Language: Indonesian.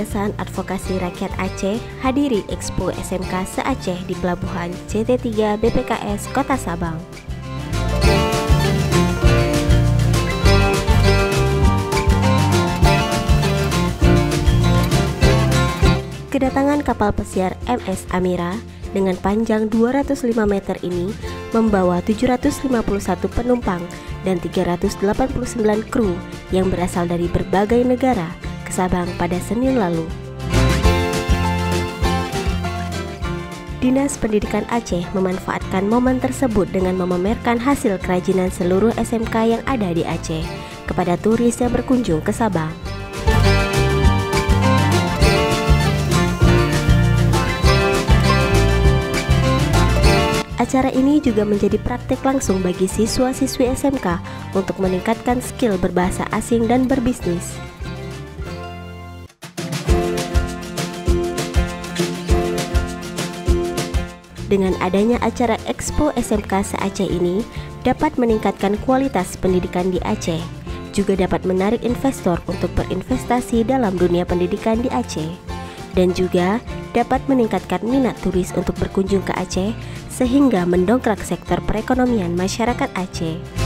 Yayasan Advokasi Rakyat Aceh hadiri Expo SMK se-Aceh di Pelabuhan CT3 BPKS Kota Sabang. Kedatangan kapal pesiar MS Amira dengan panjang 205 meter ini membawa 751 penumpang dan 389 kru yang berasal dari berbagai negara ke Sabang pada Senin lalu. Dinas Pendidikan Aceh memanfaatkan momen tersebut dengan memamerkan hasil kerajinan seluruh SMK yang ada di Aceh kepada turis yang berkunjung ke Sabang. Acara ini juga menjadi praktek langsung bagi siswa-siswi SMK untuk meningkatkan skill berbahasa asing dan berbisnis. Dengan adanya acara Expo SMK se-Aceh ini dapat meningkatkan kualitas pendidikan di Aceh, juga dapat menarik investor untuk berinvestasi dalam dunia pendidikan di Aceh, dan juga dapat meningkatkan minat turis untuk berkunjung ke Aceh sehingga mendongkrak sektor perekonomian masyarakat Aceh.